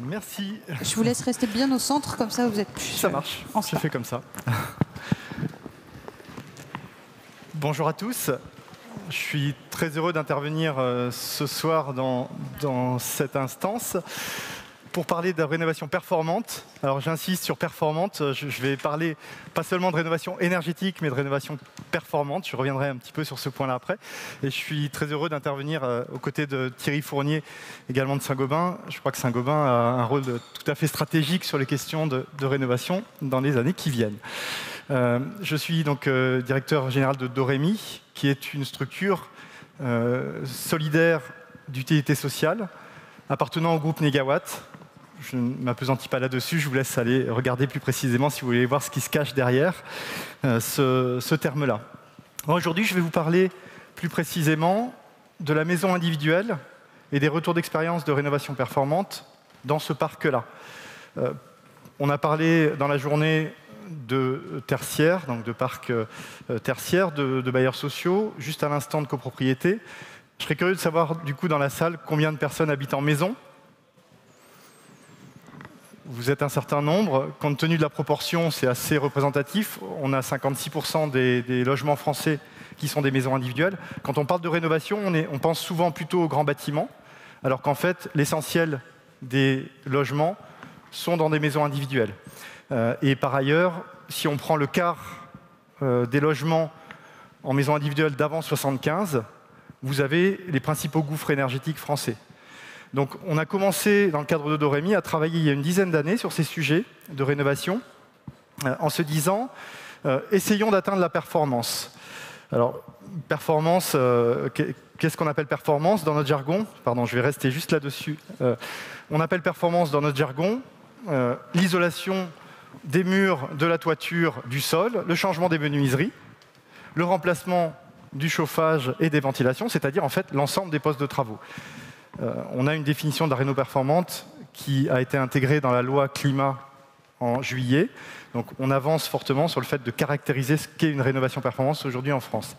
Merci. Je vous laisse rester bien au centre, comme ça vous êtes plus. Ça marche, je fais comme ça. Bonjour à tous. Je suis très heureux d'intervenir ce soir dans cette instance pour parler de rénovation performante. Alors j'insiste sur performante, je vais parler pas seulement de rénovation énergétique, mais de rénovation performante. Je reviendrai un petit peu sur ce point-là après. Et je suis très heureux d'intervenir aux côtés de Thierry Fournier, également de Saint-Gobain. Je crois que Saint-Gobain a un rôle tout à fait stratégique sur les questions de rénovation dans les années qui viennent. Je suis donc directeur général de Doremi, qui est une structure solidaire d'utilité sociale appartenant au groupe Négawatt. Je ne m'appesantis pas là-dessus, je vous laisse aller regarder plus précisément si vous voulez voir ce qui se cache derrière ce terme-là. Aujourd'hui, je vais vous parler plus précisément de la maison individuelle et des retours d'expérience de rénovation performante dans ce parc-là. On a parlé dans la journée de tertiaires, donc de parcs tertiaires, de bailleurs sociaux, juste à l'instant de copropriété. Je serais curieux de savoir, du coup, dans la salle, combien de personnes habitent en maison. Vous êtes un certain nombre. Compte tenu de la proportion, c'est assez représentatif. On a 56% des logements français qui sont des maisons individuelles. Quand on parle de rénovation, on pense souvent plutôt aux grands bâtiments, alors qu'en fait, l'essentiel des logements sont dans des maisons individuelles. Et par ailleurs, si on prend le quart des logements en maison individuelle d'avant 75, vous avez les principaux gouffres énergétiques français. Donc on a commencé, dans le cadre de Doremi, à travailler il y a une dizaine d'années sur ces sujets de rénovation, en se disant, essayons d'atteindre la performance. Alors, performance, qu'est-ce qu'on appelle performance dans notre jargon? Pardon, je vais rester juste là-dessus. On appelle performance dans notre jargon l'isolation des murs, de la toiture, du sol, le changement des menuiseries, le remplacement du chauffage et des ventilations, c'est-à-dire en fait l'ensemble des postes de travaux. On a une définition de la réno performante qui a été intégrée dans la loi climat en juillet. Donc on avance fortement sur le fait de caractériser ce qu'est une rénovation performante aujourd'hui en France.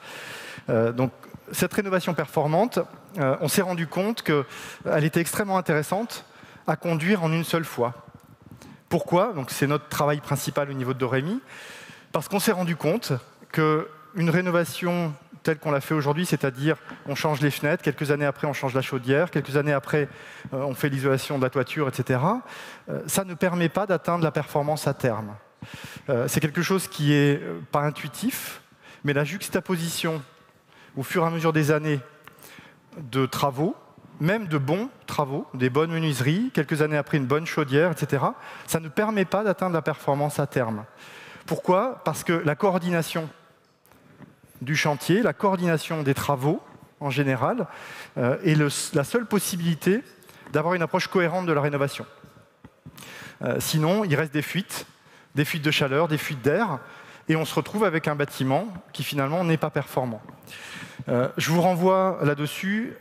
Donc cette rénovation performante, on s'est rendu compte qu'elle était extrêmement intéressante à conduire en une seule fois. Pourquoi? Donc c'est notre travail principal au niveau de Doremi. Parce qu'on s'est rendu compte qu'une rénovation telle qu'on l'a fait aujourd'hui, c'est-à-dire on change les fenêtres, quelques années après on change la chaudière, quelques années après on fait l'isolation de la toiture, etc. Ça ne permet pas d'atteindre la performance à terme. C'est quelque chose qui n'est pas intuitif, mais la juxtaposition au fur et à mesure des années de travaux, même de bons travaux, des bonnes menuiseries, quelques années après une bonne chaudière, etc., ça ne permet pas d'atteindre la performance à terme. Pourquoi? Parce que la coordination du chantier, la coordination des travaux en général, est la seule possibilité d'avoir une approche cohérente de la rénovation. Sinon, il reste des fuites de chaleur, des fuites d'air, et on se retrouve avec un bâtiment qui finalement n'est pas performant. Je vous renvoie là-dessus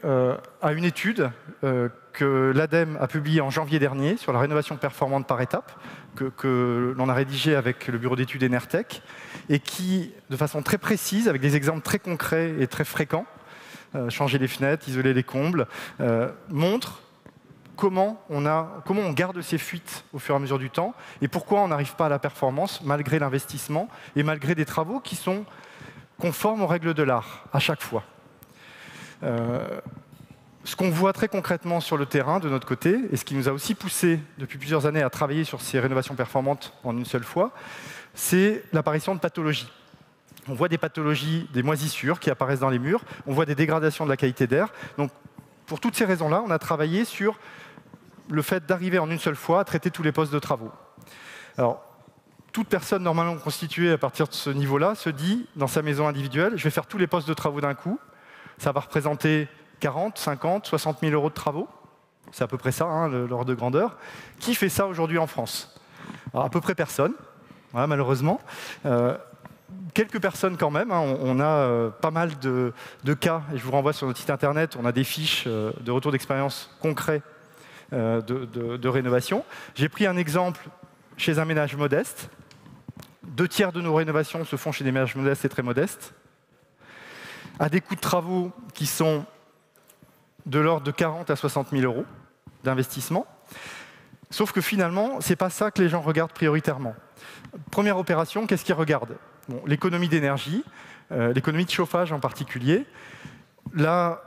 à une étude que l'ADEME a publiée en janvier dernier sur la rénovation performante par étapes, que l'on a rédigée avec le bureau d'études Enertech, et qui, de façon très précise, avec des exemples très concrets et très fréquents, changer les fenêtres, isoler les combles, montre comment on garde ces fuites au fur et à mesure du temps, et pourquoi on n'arrive pas à la performance malgré l'investissement et malgré des travaux qui sont conformes aux règles de l'art à chaque fois. Ce qu'on voit très concrètement sur le terrain de notre côté, et ce qui nous a aussi poussé depuis plusieurs années à travailler sur ces rénovations performantes en une seule fois, c'est l'apparition de pathologies. On voit des pathologies, des moisissures qui apparaissent dans les murs, on voit des dégradations de la qualité d'air. Donc, pour toutes ces raisons-là, on a travaillé sur le fait d'arriver en une seule fois à traiter tous les postes de travaux. Alors, toute personne normalement constituée à partir de ce niveau-là se dit, dans sa maison individuelle, je vais faire tous les postes de travaux d'un coup. Ça va représenter 40, 50, 60 000 euros de travaux. C'est à peu près ça, hein, l'ordre de grandeur. Qui fait ça aujourd'hui en France? Alors, à peu près personne, voilà, malheureusement. Quelques personnes quand même, hein. On a pas mal de cas, et je vous renvoie sur notre site internet, on a des fiches de retour d'expérience concrets de rénovation. J'ai pris un exemple chez un ménage modeste. 2/3 de nos rénovations se font chez des ménages modestes et très modestes, à des coûts de travaux qui sont de l'ordre de 40 à 60 000 euros d'investissement. Sauf que finalement, ce n'est pas ça que les gens regardent prioritairement. Première opération, qu'est-ce qu'ils regardent? Bon, l'économie d'énergie, l'économie de chauffage en particulier. Là,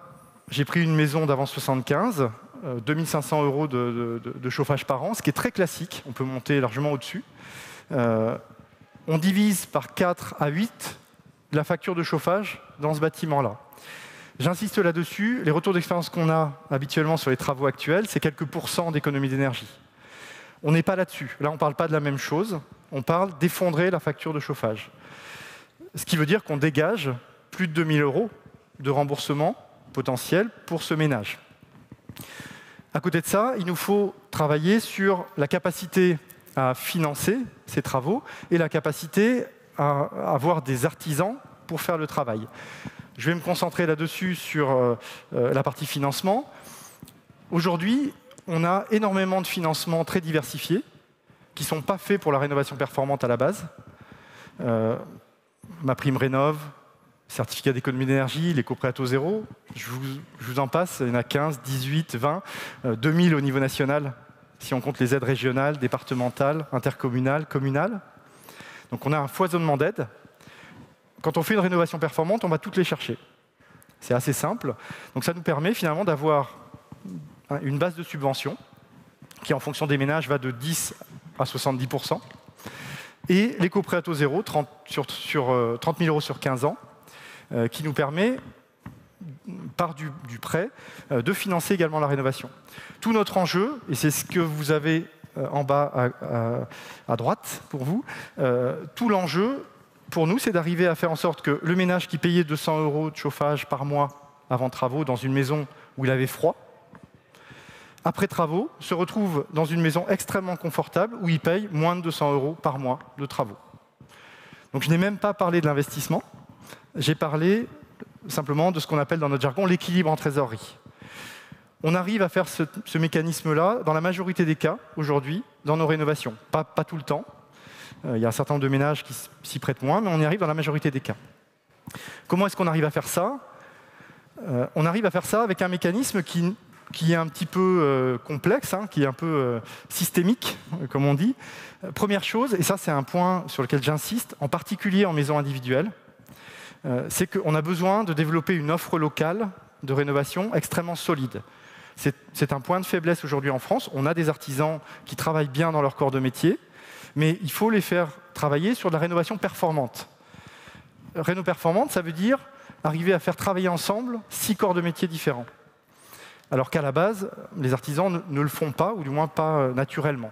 j'ai pris une maison d'avant 75, 2500 € de chauffage par an, ce qui est très classique, on peut monter largement au-dessus. On divise par 4 à 8 la facture de chauffage dans ce bâtiment-là. J'insiste là-dessus, les retours d'expérience qu'on a habituellement sur les travaux actuels, c'est quelques pourcents d'économie d'énergie. On n'est pas là-dessus. Là, on ne parle pas de la même chose. On parle d'effondrer la facture de chauffage. Ce qui veut dire qu'on dégage plus de 2000 € de remboursement potentiel pour ce ménage. À côté de ça, il nous faut travailler sur la capacité à financer ces travaux et la capacité à avoir des artisans pour faire le travail. Je vais me concentrer là-dessus sur la partie financement. Aujourd'hui, on a énormément de financements très diversifiés qui ne sont pas faits pour la rénovation performante à la base. MaPrimeRénov', certificat d'économie d'énergie, l'éco-prêt à taux zéro, je vous en passe, il y en a 15, 18, 20, 2000 au niveau national, si on compte les aides régionales, départementales, intercommunales, communales. Donc on a un foisonnement d'aides. Quand on fait une rénovation performante, on va toutes les chercher. C'est assez simple. Donc ça nous permet finalement d'avoir une base de subvention qui, en fonction des ménages, va de 10 à 70%. Et l'éco-prêt à taux zéro, 30 000 € sur 15 ans, qui nous permet, par du prêt, de financer également la rénovation. Tout notre enjeu, et c'est ce que vous avez en bas à droite pour vous, tout l'enjeu pour nous, c'est d'arriver à faire en sorte que le ménage qui payait 200 € de chauffage par mois avant travaux dans une maison où il avait froid, après travaux, se retrouve dans une maison extrêmement confortable où il paye moins de 200 € par mois de travaux. Donc je n'ai même pas parlé de l'investissement, j'ai parlé simplement de ce qu'on appelle dans notre jargon l'équilibre en trésorerie. On arrive à faire ce mécanisme-là dans la majorité des cas aujourd'hui dans nos rénovations. Pas tout le temps. Il y a un certain nombre de ménages qui s'y prêtent moins, mais on y arrive dans la majorité des cas. Comment est-ce qu'on arrive à faire ça? On arrive à faire ça avec un mécanisme qui est un petit peu complexe, qui est un peu systémique, comme on dit. Première chose, et ça c'est un point sur lequel j'insiste, en particulier en maison individuelle, c'est qu'on a besoin de développer une offre locale de rénovation extrêmement solide. C'est un point de faiblesse aujourd'hui en France. On a des artisans qui travaillent bien dans leur corps de métier, mais il faut les faire travailler sur de la rénovation performante. Réno performante, ça veut dire arriver à faire travailler ensemble 6 corps de métier différents. Alors qu'à la base, les artisans ne le font pas, ou du moins pas naturellement.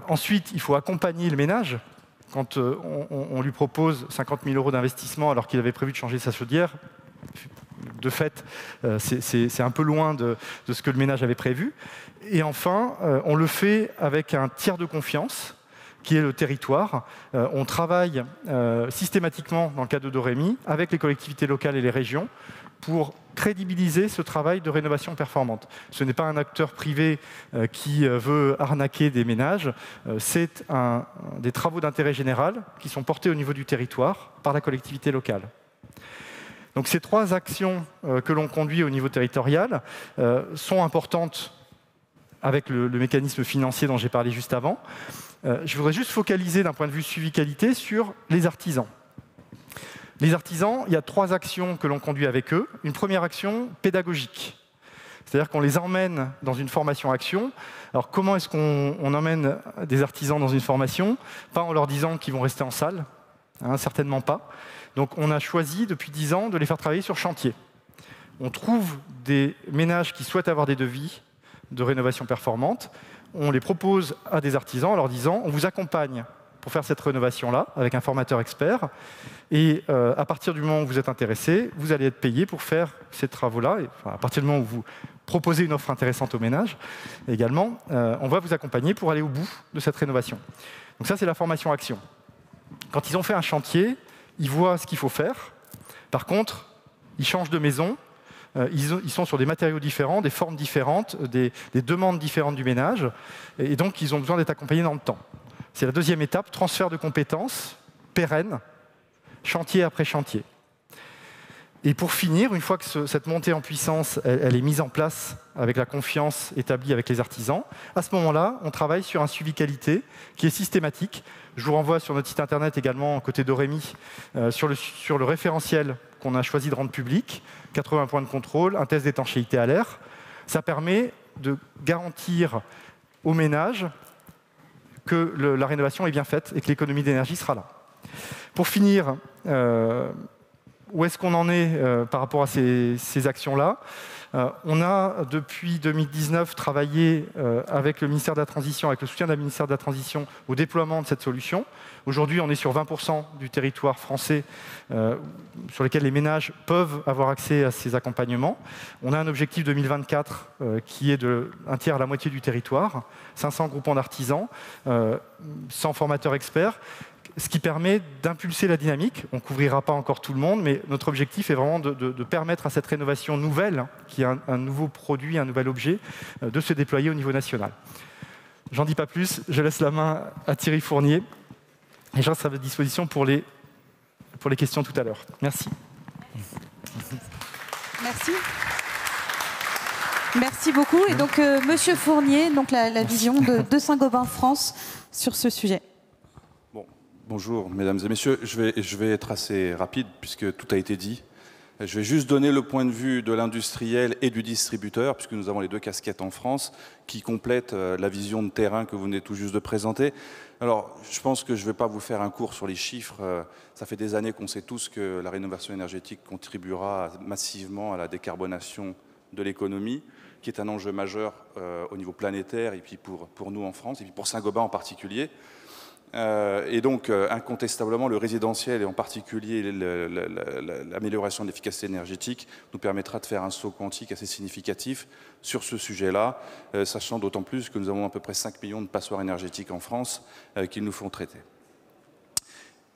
Ensuite, il faut accompagner le ménage. Quand on lui propose 50 000 € d'investissement alors qu'il avait prévu de changer sa chaudière, de fait, c'est un peu loin de ce que le ménage avait prévu. Et enfin, on le fait avec un tiers de confiance, qui est le territoire. On travaille systématiquement, dans le cadre de Dorémy, avec les collectivités locales et les régions, pour crédibiliser ce travail de rénovation performante. Ce n'est pas un acteur privé qui veut arnaquer des ménages, c'est des travaux d'intérêt général qui sont portés au niveau du territoire par la collectivité locale. Donc ces 3 actions que l'on conduit au niveau territorial sont importantes avec le mécanisme financier dont j'ai parlé juste avant. Je voudrais juste focaliser d'un point de vue suivi qualité sur les artisans. Les artisans, il y a 3 actions que l'on conduit avec eux. Une première action pédagogique, c'est-à-dire qu'on les emmène dans une formation action. Alors comment est-ce qu'on emmène des artisans dans une formation? Pas en leur disant qu'ils vont rester en salle, certainement pas. Donc on a choisi depuis 10 ans de les faire travailler sur chantier. On trouve des ménages qui souhaitent avoir des devis de rénovation performante. On les propose à des artisans en leur disant « on vous accompagne pour faire cette rénovation-là avec un formateur expert et à partir du moment où vous êtes intéressé, vous allez être payé pour faire ces travaux-là. À partir du moment où vous proposez une offre intéressante aux ménages, également, on va vous accompagner pour aller au bout de cette rénovation. » Donc ça, c'est la formation action. Quand ils ont fait un chantier, ils voient ce qu'il faut faire. Par contre, ils changent de maison. Ils sont sur des matériaux différents, des formes différentes, des demandes différentes du ménage. Et donc, ils ont besoin d'être accompagnés dans le temps. C'est la deuxième étape, transfert de compétences, pérenne, chantier après chantier. Et pour finir, une fois que cette montée en puissance, elle est mise en place avec la confiance établie avec les artisans, à ce moment-là, on travaille sur un suivi qualité qui est systématique. Je vous renvoie sur notre site internet également, côté d'Orémi, sur le référentiel qu'on a choisi de rendre public, 80 points de contrôle, un test d'étanchéité à l'air. Ça permet de garantir aux ménages que la rénovation est bien faite et que l'économie d'énergie sera là. Pour finir, où est-ce qu'on en est par rapport à ces actions-là? On a, depuis 2019, travaillé avec le ministère de la Transition, avec le soutien du ministère de la Transition, au déploiement de cette solution. Aujourd'hui, on est sur 20% du territoire français sur lequel les ménages peuvent avoir accès à ces accompagnements. On a un objectif 2024 qui est de un tiers à la moitié du territoire, 500 groupements d'artisans, 100 formateurs experts, ce qui permet d'impulser la dynamique. On ne couvrira pas encore tout le monde, mais notre objectif est vraiment de permettre à cette rénovation nouvelle, qui est un nouveau produit, un nouvel objet, de se déployer au niveau national. J'en dis pas plus, je laisse la main à Thierry Fournier, et je reste à votre disposition pour les questions tout à l'heure. Merci. Merci. Merci beaucoup. Et donc, Monsieur Fournier, donc la vision de Saint-Gobain France sur ce sujet. Bonjour, mesdames et messieurs. Je vais être assez rapide puisque tout a été dit. Je vais juste donner le point de vue de l'industriel et du distributeur, puisque nous avons les deux casquettes en France, qui complètent la vision de terrain que vous venez tout juste de présenter. Alors, je pense que je ne vais pas vous faire un cours sur les chiffres. Ça fait des années qu'on sait tous que la rénovation énergétique contribuera massivement à la décarbonation de l'économie, qui est un enjeu majeur au niveau planétaire, et puis pour nous en France, et puis pour Saint-Gobain en particulier. Et donc, incontestablement, le résidentiel et en particulier l'amélioration de l'efficacité énergétique nous permettra de faire un saut quantique assez significatif sur ce sujet-là, sachant d'autant plus que nous avons à peu près 5 millions de passoires énergétiques en France qu'il nous faut traiter.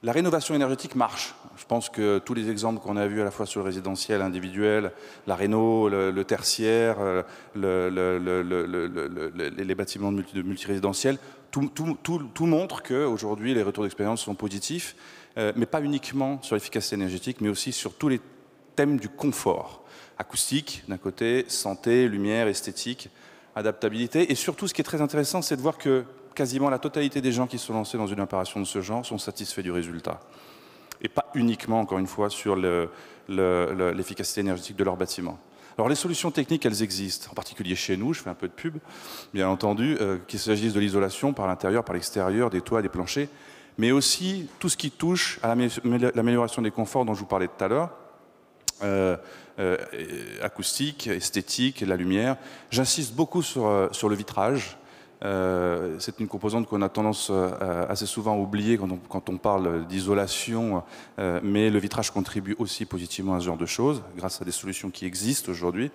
La rénovation énergétique marche. Je pense que tous les exemples qu'on a vus à la fois sur le résidentiel individuel, la réno, le tertiaire, les bâtiments de multirésidentiels, tout montre qu'aujourd'hui les retours d'expérience sont positifs, mais pas uniquement sur l'efficacité énergétique, mais aussi sur tous les thèmes du confort. Acoustique d'un côté, santé, lumière, esthétique, adaptabilité. Et surtout, ce qui est très intéressant, c'est de voir que quasiment la totalité des gens qui sont lancés dans une opération de ce genre sont satisfaits du résultat. Et pas uniquement, encore une fois, sur l'efficacité énergétique de leur bâtiment. Alors les solutions techniques, elles existent, en particulier chez nous, je fais un peu de pub, bien entendu, qu'il s'agisse de l'isolation par l'intérieur, par l'extérieur, des toits, des planchers, mais aussi tout ce qui touche à l'amélioration des conforts dont je vous parlais tout à l'heure, acoustique, esthétique, la lumière. J'insiste beaucoup sur le vitrage. C'est une composante qu'on a tendance assez souvent à oublier quand on parle d'isolation, mais le vitrage contribue aussi positivement à ce genre de choses, grâce à des solutions qui existent aujourd'hui.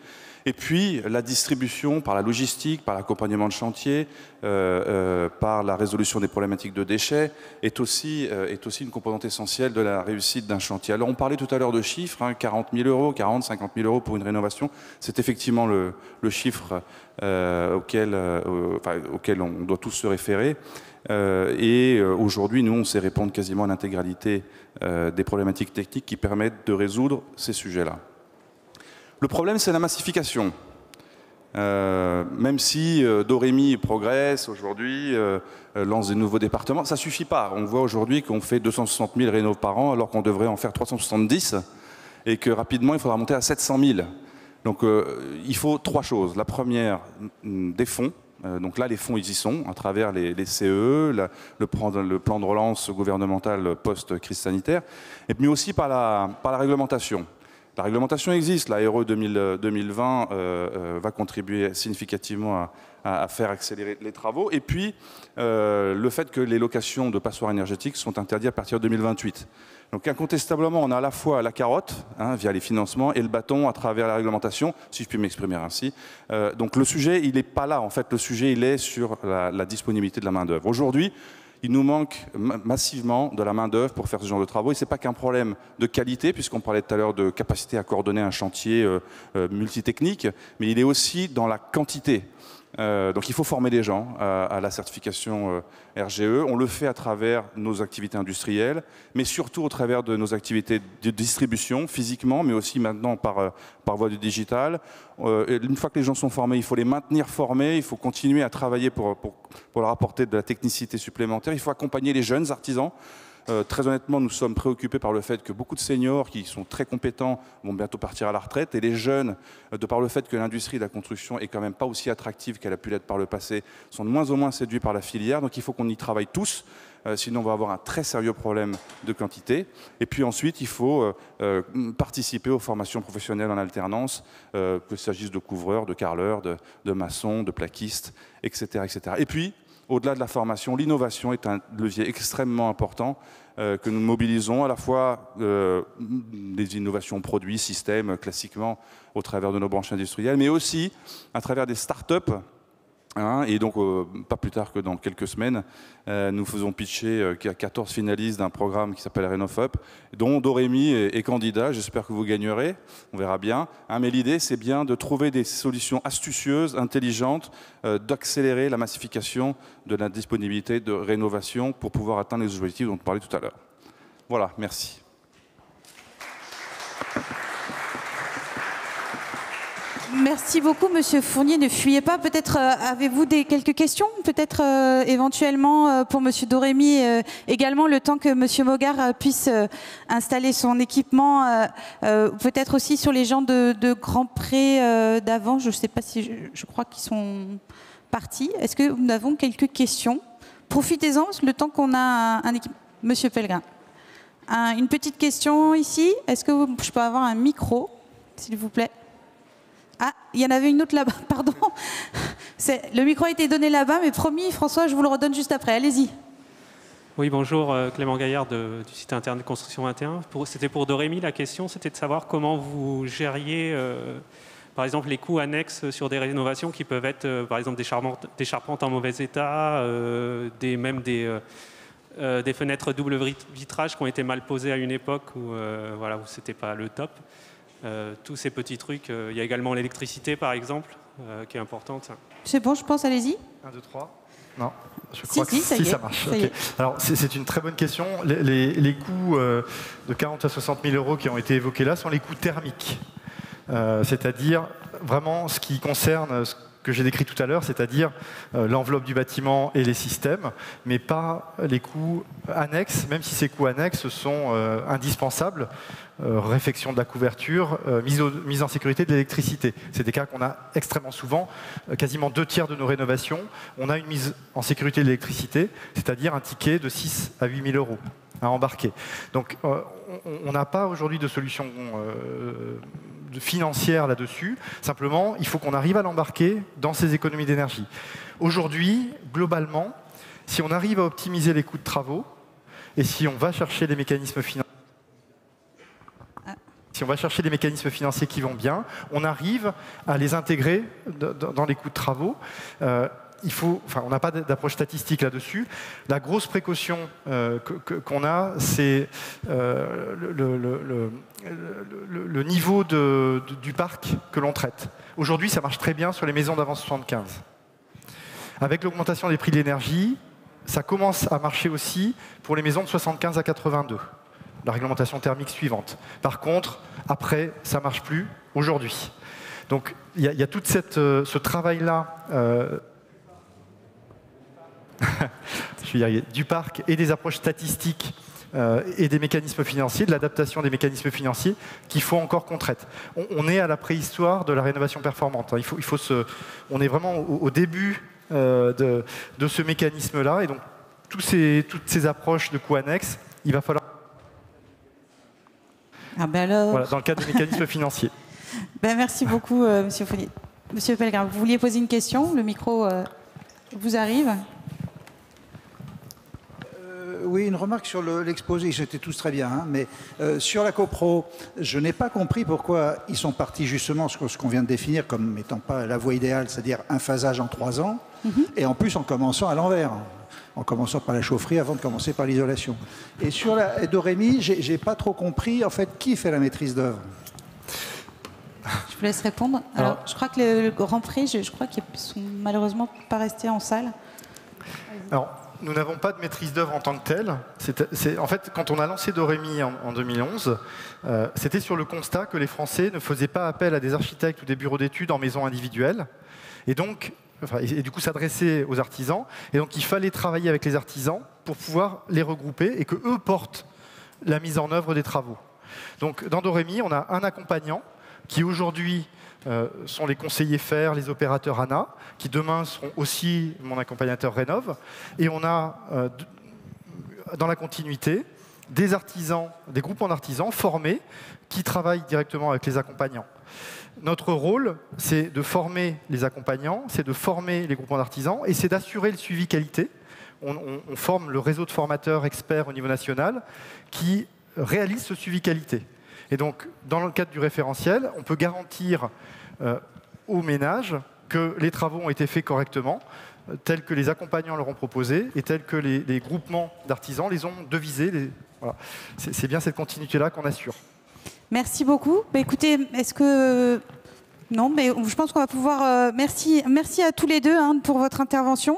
Et puis la distribution par la logistique, par l'accompagnement de chantier, par la résolution des problématiques de déchets, est aussi une composante essentielle de la réussite d'un chantier. Alors on parlait tout à l'heure de chiffres, 40 000 euros, 40, 50 000 euros pour une rénovation. C'est effectivement le chiffre auquel on doit tous se référer. Et aujourd'hui, nous, on sait répondre quasiment à l'intégralité des problématiques techniques qui permettent de résoudre ces sujets-là. Le problème, c'est la massification. Même si Dorémy progresse aujourd'hui, lance des nouveaux départements, ça ne suffit pas. On voit aujourd'hui qu'on fait 260 000 rénov par an, alors qu'on devrait en faire 370, et que rapidement, il faudra monter à 700 000. Donc il faut trois choses. La première, des fonds. Donc là, les fonds, ils y sont, à travers les CE, le plan de relance gouvernemental post-crise sanitaire, et puis aussi par la réglementation. La réglementation existe, la RE 2020 va contribuer significativement à faire accélérer les travaux, et puis le fait que les locations de passoires énergétiques sont interdites à partir de 2028. Donc incontestablement, on a à la fois la carotte, via les financements, et le bâton à travers la réglementation, si je puis m'exprimer ainsi. Donc le sujet, il n'est pas là, en fait, le sujet, il est sur la disponibilité de la main-d'œuvre. Aujourd'hui, il nous manque massivement de la main-d'œuvre pour faire ce genre de travaux. Et ce n'est pas qu'un problème de qualité, puisqu'on parlait tout à l'heure de capacité à coordonner un chantier multitechnique, mais il est aussi dans la quantité. Donc il faut former les gens à la certification RGE. On le fait à travers nos activités industrielles, mais surtout au travers de nos activités de distribution, physiquement, mais aussi maintenant par voie du digital. Une fois que les gens sont formés, il faut les maintenir formés, il faut continuer à travailler pour leur apporter de la technicité supplémentaire. Il faut accompagner les jeunes artisans. Très honnêtement, nous sommes préoccupés par le fait que beaucoup de seniors qui sont très compétents vont bientôt partir à la retraite, et les jeunes, de par le fait que l'industrie de la construction est quand même pas aussi attractive qu'elle a pu l'être par le passé, sont de moins en moins séduits par la filière. Donc il faut qu'on y travaille tous, sinon on va avoir un très sérieux problème de quantité. Et puis ensuite, il faut participer aux formations professionnelles en alternance, qu'il s'agisse de couvreurs, de carreleurs, de maçons, de plaquistes, etc., etc. Et puis, au-delà de la formation, l'innovation est un levier extrêmement important que nous mobilisons, à la fois des innovations produits, systèmes, classiquement au travers de nos branches industrielles, mais aussi à travers des start-up. Et donc, pas plus tard que dans quelques semaines, nous faisons pitcher 14 finalistes d'un programme qui s'appelle RenoFup, dont Dorémy est candidat. J'espère que vous gagnerez, on verra bien. Mais l'idée, c'est bien de trouver des solutions astucieuses, intelligentes, d'accélérer la massification de la disponibilité de rénovation pour pouvoir atteindre les objectifs dont on parlait tout à l'heure. Voilà, merci. Merci beaucoup, Monsieur Fournier. Ne fuyez pas. Peut-être avez-vous quelques questions, peut-être éventuellement pour Monsieur Dorémy également, le temps que Monsieur Mogard puisse installer son équipement. Peut-être aussi sur les gens de Grand Pré d'avant. Je ne sais pas si je crois qu'ils sont partis. Est-ce que nous avons quelques questions? Profitez-en, le temps qu'on a un équipement. Monsieur Pellegrin, une petite question ici. Est-ce que je peux avoir un micro, s'il vous plaît? Ah, il y en avait une autre là-bas, pardon. Le micro a été donné là-bas, mais promis, François, je vous le redonne juste après. Allez-y. Oui, bonjour, Clément Gaillard du site internet Construction 21. C'était pour Dorémy, la question, c'était de savoir comment vous gériez, par exemple, les coûts annexes sur des rénovations qui peuvent être, par exemple, des charpentes en mauvais état, même des fenêtres double vitrage qui ont été mal posées à une époque où ce n'était pas le top. Tous ces petits trucs. Il y a également l'électricité, par exemple, qui est importante. C'est bon, je pense, allez-y. 1, 2, 3. Non, je crois que ça marche. Ça y est. Alors, c'est une très bonne question. Les coûts de 40 à 60 000 euros qui ont été évoqués là sont les coûts thermiques. C'est-à-dire vraiment ce qui concerne ce que j'ai décrit tout à l'heure, c'est-à-dire l'enveloppe du bâtiment et les systèmes, mais pas les coûts annexes, même si ces coûts annexes sont indispensables. Réfection de la couverture, mise en sécurité de l'électricité. C'est des cas qu'on a extrêmement souvent. Quasiment 2/3 de nos rénovations, on a une mise en sécurité de l'électricité, c'est-à-dire un ticket de 6 à 8 000 euros à embarquer. Donc on n'a pas aujourd'hui de solution financière là-dessus. Simplement, il faut qu'on arrive à l'embarquer dans ces économies d'énergie. Aujourd'hui, globalement, si on arrive à optimiser les coûts de travaux et si on va chercher les mécanismes financiers, qui vont bien, on arrive à les intégrer dans les coûts de travaux. On n'a pas d'approche statistique là-dessus. La grosse précaution qu'on a, c'est le niveau du parc que l'on traite. Aujourd'hui, ça marche très bien sur les maisons d'avant 75. Avec l'augmentation des prix de l'énergie, ça commence à marcher aussi pour les maisons de 75 à 82. La réglementation thermique suivante. Par contre, après, ça ne marche plus aujourd'hui. Donc, il y a tout ce travail-là du parc et des approches statistiques et des mécanismes financiers, de l'adaptation des mécanismes financiers qu'il faut encore qu'on traite. On est à la préhistoire de la rénovation performante. On est vraiment au début de ce mécanisme-là. Et donc, toutes ces approches de coûts annexes, il va falloir... Voilà, dans le cadre des mécanismes financiers. Merci beaucoup, Monsieur Fournier. Monsieur Pellegrin, vous vouliez poser une question? Le micro vous arrive. Oui, une remarque sur l'exposé, c'était tous très bien, hein, mais sur la copro, je n'ai pas compris pourquoi ils sont partis justement sur ce qu'on vient de définir comme n'étant pas la voie idéale, c'est-à-dire un phasage en 3 ans, et en plus en commençant à l'envers, en commençant par la chaufferie avant de commencer par l'isolation. Et sur la Dorémy, j'ai pas trop compris, en fait, qui fait la maîtrise d'œuvre? vous laisse répondre. Alors, je crois que le Grand Prix, je crois qu'ils sont malheureusement pas restés en salle. Alors, nous n'avons pas de maîtrise d'œuvre en tant que telle. En fait, quand on a lancé Dorémy en 2011, c'était sur le constat que les Français ne faisaient pas appel à des architectes ou des bureaux d'études en maison individuelle. Et donc, du coup, s'adresser aux artisans. Et donc, il fallait travailler avec les artisans pour pouvoir les regrouper et qu'eux portent la mise en œuvre des travaux. Donc, dans Dorémy, on a un accompagnant qui aujourd'hui sont les conseillers FAIR, les opérateurs ANA, qui demain seront aussi mon accompagnateur Rénov'. Et on a, dans la continuité, des artisans, des groupements d'artisans formés qui travaillent directement avec les accompagnants. Notre rôle, c'est de former les accompagnants, c'est de former les groupements d'artisans et c'est d'assurer le suivi qualité. On forme le réseau de formateurs experts au niveau national qui réalise ce suivi qualité. Et donc, dans le cadre du référentiel, on peut garantir aux ménages que les travaux ont été faits correctement, tels que les accompagnants leur ont proposé et tels que les groupements d'artisans les ont devisés. Voilà. C'est bien cette continuité-là qu'on assure. Merci beaucoup. Bah, écoutez, est-ce que... Non, mais je pense qu'on va pouvoir... merci à tous les deux pour votre intervention.